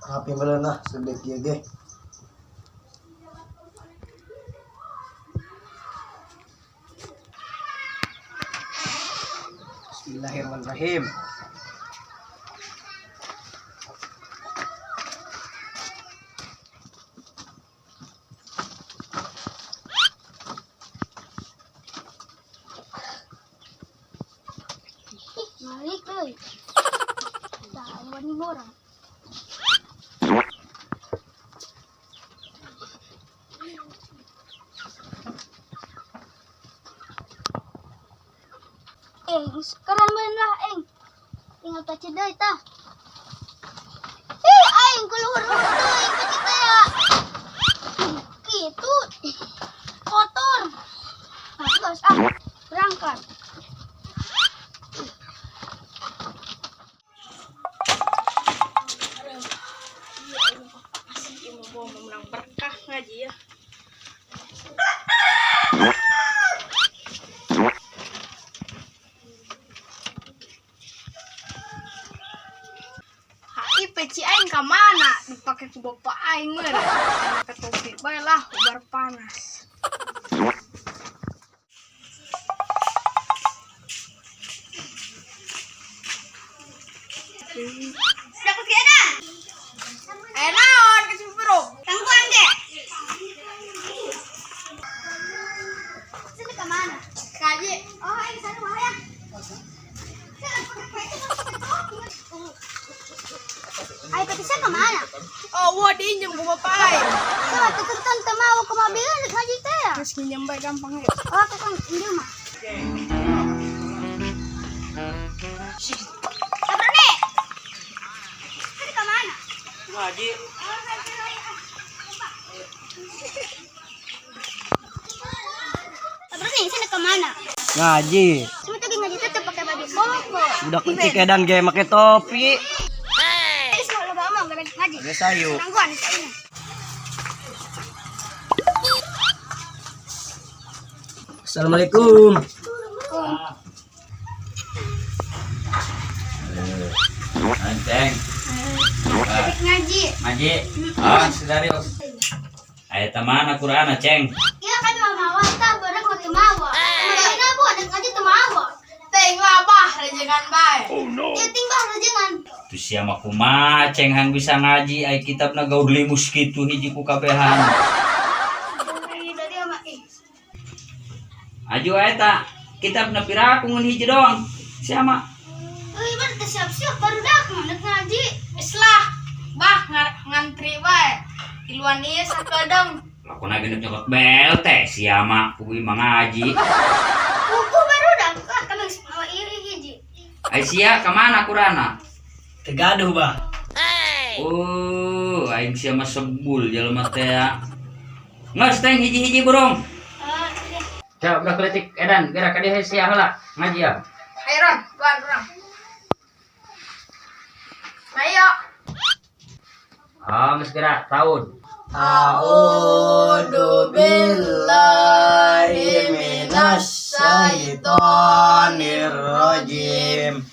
Rapi mo lang na, sabit yagi. Bismillahirrahmanirrahim. Malik euy. Tawan mo orang. Sekarang main lah, tinggal baca deh, ta. Keluar tuh, ikut kita ya. Gitu, kotor. Nah, terus, berangkat. Mau menang berkah ngaji ya. Peci aing ka mana dipakai ku bapak aing meureun ke topi bae lah ubar panas. Dapat kena. Naon ke Cibubur? Tangguhan ge. Sini ke mana? Kaji. Oh, ini sana mah ya. Ay, pati siya ke mana? Oh, wah diinjeng ku bapak aing. Sama tututan temawa ke mobil ngaji teh ya. Geus nginjem bae gampang ya. Oh, tukang injil mah. Sabar nih. Sini ke mana? Ngaji. Sabar nih, sini ke mana? Ngaji. Cuma tadi ngaji tetep pakai baju koko. Udah kunci kedan ge make topi. Kalau mau ngaji. Ge sayu. Tangguhan ini. Assalamualaikum. Ceng, Ngaji. ngaji. Ah, serius. Aya teman Al-Qur'an, Ceng. Iya kan mama wata bareng ku temawa. Mana bu ada ngaji temawa. Teng labah rejengan bae. Ya timbah jangan. Tu sia mah kumaha Ceng hang bisa ngaji aya kitabna gaud limus kitu hiji ku kabehan. Dari ama Aju eta kitabna piraku ngun hiji doang. Sia mah ibarat siap-siap baru dak mana ngaji. Islah bah ngantri bae. Iluan ieu sakedeung. lakona genep nyokot bel teh sia mah kuwi mah ngaji. Buku baru dak kami iri hiji. Ai sia ka mana Qur'ana? Tegaduh, Bah. Oh, aing sia mah sebul jelema teh. Ngeus teh hiji-hiji burung. Coba udah kletik edan gerak ka dieu sia heula ngaji ya. Hairon, tuan urang. Ayo. Ah, geus gerak tahun. A'udzu billahi minasy syaithanir rajim.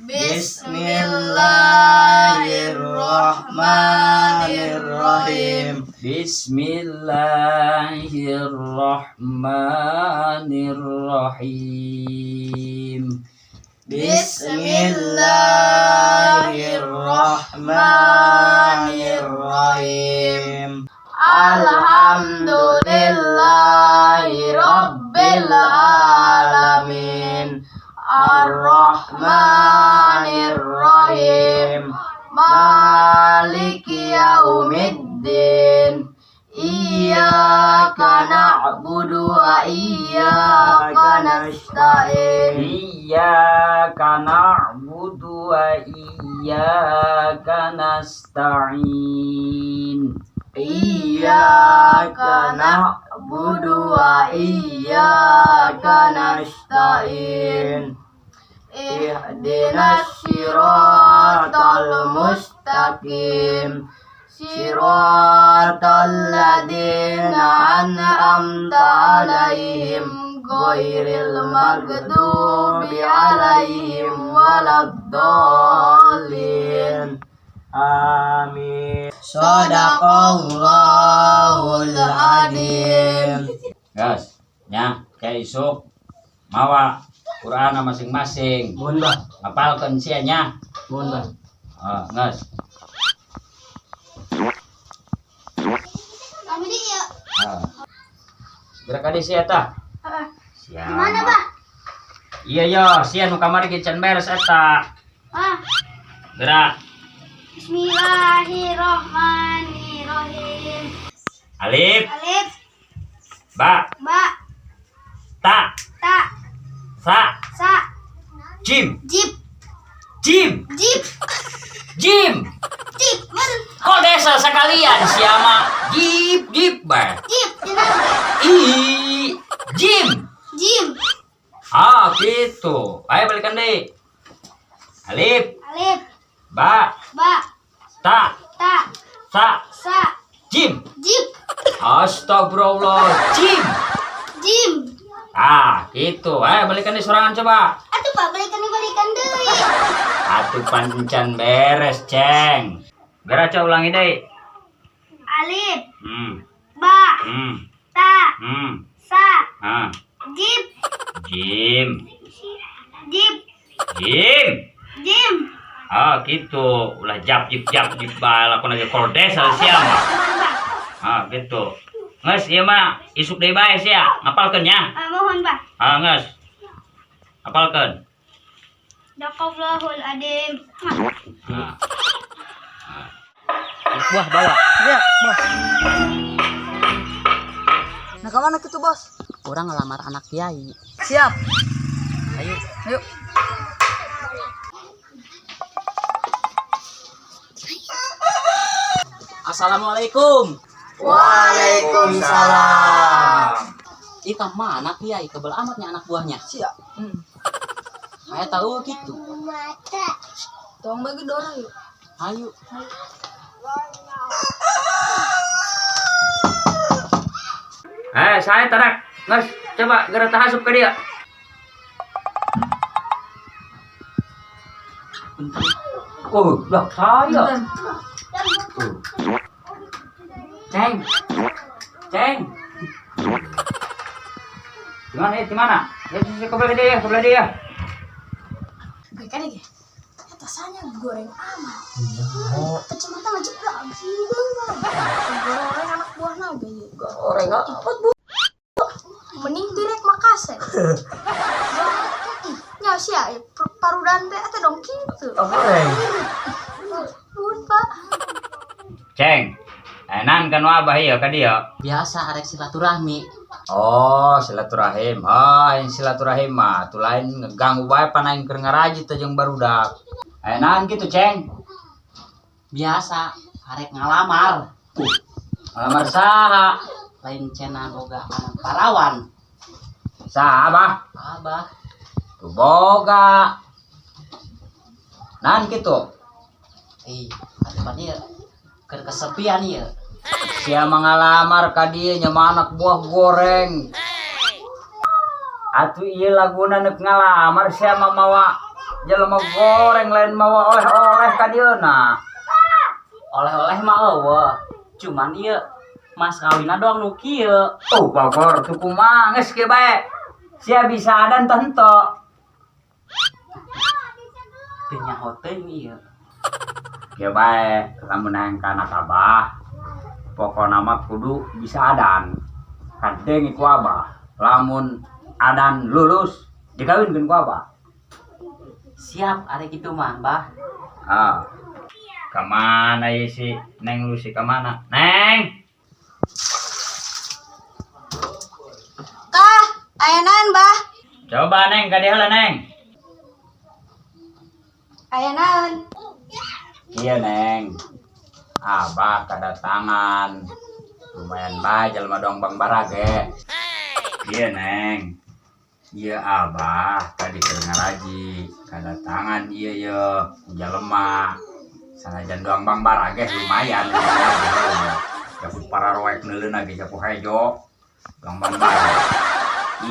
Bismillahirrahmanirrahim. Bismillahirrahmanirrahim. Bismillahirrahmanirrahim. Alhamdulillahi rabbil alamin. Ar-Rahmanir-Rahim. Maliki yaumiddin. Iyyaka na'budu wa iyyaka nasta'in. Iyyaka na'budu wa iyyaka nasta'in. Iyyaka na'budu wa iyyaka nasta'in. Ihdinas siratal mustaqim. Siratal ladzina an'amta 'alaihim ghairil maghdubi 'alaihim waladdallin. Amin. Shadaqallahul adzim. Gas, nya kayak isuk mawa Quran masing-masing. Mun bah, Hafalkeun sia nya. mun bah. Gas. Kami dia. Gerak kadi sia tah. Sia. Gimana, Bah? Iya yo, sia nu kamari ge can beres eta. Gerak. Bismillahirrahmanirrahim. Alif, Alif, ba, ba, ta, ta, sa, sa, jim, jip, jim, jip, jim. jip, men, Kok desa sekalian siapa? Jip, jip, bah. jip, jenang, Jim. jim, Gitu. Ayo balikan deh. Alif, alif, ba, ba, ta, ta, sa, sa, jim. jip, Astagfirullah, jim. jim. Gitu. Ayo balikan deh sorangan coba. Atuh Pak, balikan deui. Atuh pancan beres, Ceng. Geraca ulangi deh. Alif, Hmm, ba, hmm, ta, hmm. sa, Jim, jip, jip, jim. jim. Gitu. Ulah jap jip bala kun aja kol desa siapa. Gitu. Nges ieu mah isuk deui bae sia. Ngapalkeun nya. Mohon Pak. Nges. Hafalkeun. Sadaqallahul adzim. Wah, bawa. Iya, bos. Nah, kemana gitu, bos? Orang ngelamar anak kiai. Siap. Ayo. Ayo. Assalamualaikum. Waalaikumsalam. Ika mana kiai kebel amatnya anak buahnya. Siap. Saya tahu gitu. Tolong bagi dorong yuk. Ayo. Saya tarak. Nges, coba gerak tahasup ke dia. Lah saya. Ceng. Ceng. Gimana ya? Gimana? Ya, kebelah dia ya, kebelah dia. Mereka nih, atasannya goreng amat. Kacamata ngejeblak sih. Goreng anak buah naga ya. Orang apa, Bu? Mending direk Makassar. Ya sia, parudan teh eta dong kitu. Orang. Nuhun, Pak. Ceng. Enan kan wabah ieu ka dia. Biasa arek silaturahmi. Silaturahim. Yang silaturahim mah tu lain ngeganggu bae panain keur ngaraji teh jeung barudak. Enan gitu, Ceng. Biasa arek ngalamar. Ngelamar saha? Lain cenah boga anak parawan. Saha, Abah? Abah. Tu boga. Nan gitu. Atuh ieu keur kesepian ieu. Sia mangalamar ka dieu nya mah anak buah goreng. Atuh ieu laguna neuk ngalamar sia mah mawa jelema goreng lain mawa oleh-oleh ka dieuna. Oleh-oleh mah eueuh. Cuman ieu mas kawinna doang nu kieu. Bagor tuh kumaha geus kieu bae. Sia bisa dan tento. Teu nyaho teuing ieu. Kieu bae lamun hayang ka anak Abah. Pokona mah kudu bisa adan. Kadeng ku Abah. Lamun adan lulus dikawinkeun ku Abah. Siap arek kitu mah, Mbah. Kemana ya si Neng Lucy kemana? Neng! Kah, ayanan, Bah. Coba Neng, kadieu heula Neng. Ayanan. Iya Neng. Abah kedatangan. Lumayan bae jelema dong Bang Barage. Iya Neng. Iya Abah tadi keur ngaraji. Kedatangan iya ye jelema. Sanajan doang Bang Barage lumayan. Japu para roek neuleuh ge japu hejo. Doang Bang Barage.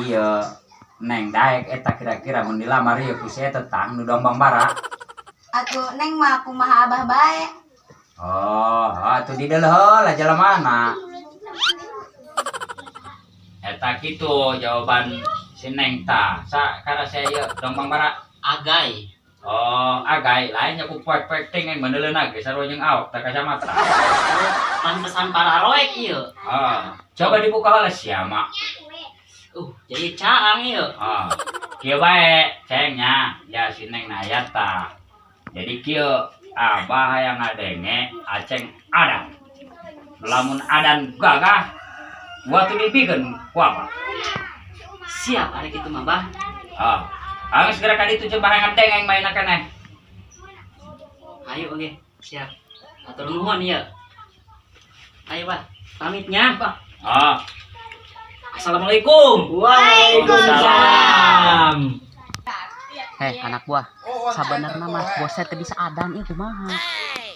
Iya. Neng daek eta kira-kira mun dilamar ieu ku sia tetang nu doang Bang Bara. Atuh Neng mah kumaha Abah bae. Oh, atuh di deuleuh lah jalemana. Eta kitu jawaban si Neng tah. Sakara saya ieu dong Bang Bara. Agai. Oh, agai lain nya ku poek-poek ting yang beuneuleuna ge sarua jeung aok teh kacamata. Pantesan para roek ieu. Oh, coba dibuka heula sia mak. Jadi caang ieu. Oh, kieu bae cengnya ya si Neng na aya tah. Jadi kieu abah hayang ngadenge aceng adan. Lamun adan gagah gua tuh dibikeun ku abah. Siap ari kitu mah, Bah. Oh, geus geura ka ditu coba hayang ngadenge main keneh. Ayo oge, siap. Atur nuhun ieu. Ayo, Bah. Pamitnya, Bah. Oh, Assalamualaikum. Waalaikumsalam. Heh, anak buah. Sabenerna mah bos saya teh bisa adan ieu kumaha?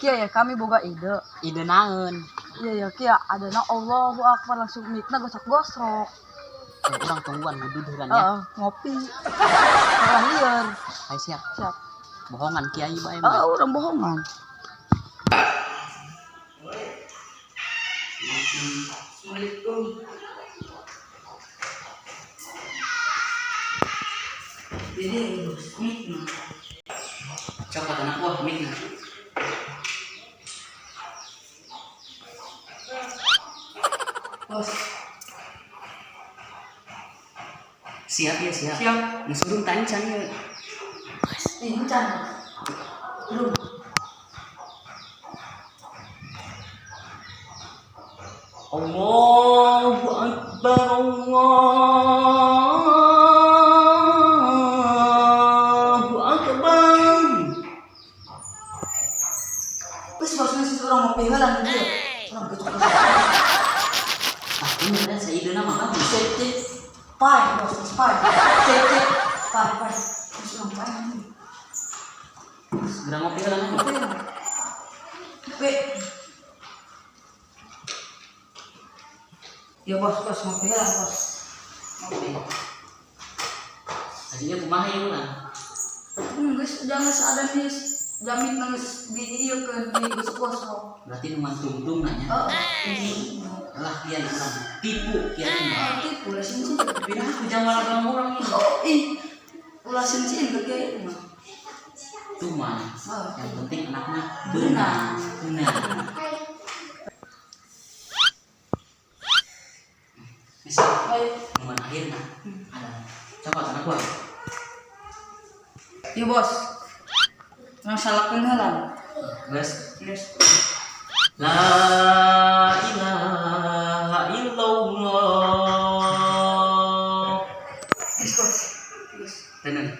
Kieu ya kami boga ide. Ide naeun? Iya ya kieu adana Allahu Akbar langsung mikna gosok-gosok. Urang tungguan duduh kan ya. Ngopi. Salah lieur. Ayo siap. Siap. Bohongan kiai bae. Urang bohongan. Coba anak buah mikna. Bos. Siap ya, siap. Siap. Musuh tancan ya. Ini can. Belum. Allahu Akbar, Allahu Akbar. Bos masih orang ngopi heula dia. Orang gosok-gosok. Ah, ini ada saya ide nama kan? Cek. Pai, bos, pai. Cek. Pai. Bos orang pai. Segera ngopi lah kan? Ngopi. Ya bos, ngopi lah bos. Ngopi. Hasilnya kumaha ya ulah? Guys, jangan seadan nih. Jamin nangis di ieu keun di gosok-gosok. Berarti numan tungtung nanya. Lah kian urang tipu kian mah. Tipu lah cincin. Bina aku jangan malah orang ini. Ih. Ulah cincin ke kieu mah. Tuh mah. Yang penting anaknya Benar. Bisa. Numan akhirnya ada. Coba anak gua. Ya bos. Nang salahkeun heula. Guys. Yes. La ilaha illallah. Tenang.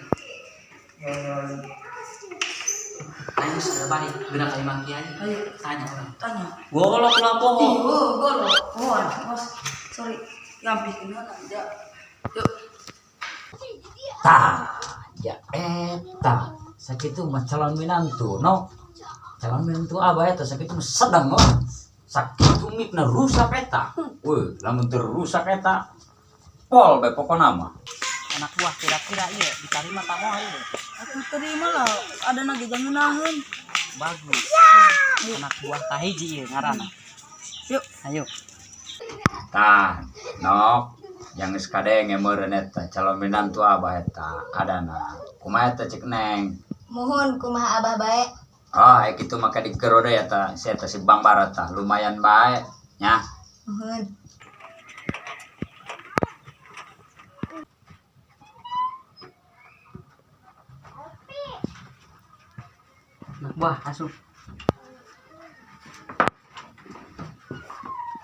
Ayo segera balik, gerak kalimat kiai. Ayo Tanya orang. tanya. Golok lah poho. Golo. Bos. Sorry. Yampikeun heula aja. Yuk. Tah, ya eta. Sakitu mah calon minantu, no. Calon minantu abah eta sakitu mah sedang, no. Sakitu mikna rusak eta. Weuh, lamun teu rusak eta pol bae pokona mah. Anak buah kira-kira ieu diterima tak moal ieu. Aku terima lah, ada lagi jangan nahan. Bagus. Anak buah kahiji ieu ngaranna. Yuk, Ayo. Tah, nok. Yang geus kadenge meureun eta calon minantu abah eta adana. Kumaha eta cek Neng? Mohon kumaha abah bae. Oh, kitu maka digerode eta si eta si Bang Bara tah lumayan bae nya. Mohon. Anak buah asup.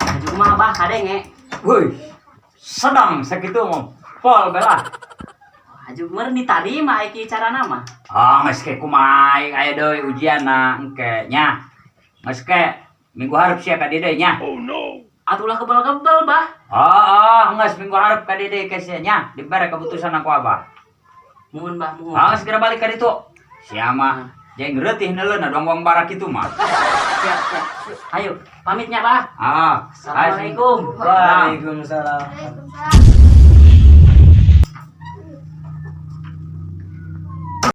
Maju kumaha bah kadenge. Woi, sedang sakitu mah pol bela. Aju meureun ditarima iki carana mah. Ah, geus ke kumaha aya deui ujianna engke nya. Geus ke minggu hareup sia ka dieu deui nya. Atulah kebal-kebal bah. Geus minggu hareup ka dieu deui ke sia nya, dibere keputusan aku abah. Mohon bah, mohon. Geus segera balik ka ditu. Sia mah jeung reutih neuleuna dong bara kitu mah. Siap. Ayo, pamitnya bah. Assalamualaikum. Waalaikumsalam. Waalaikumsalam.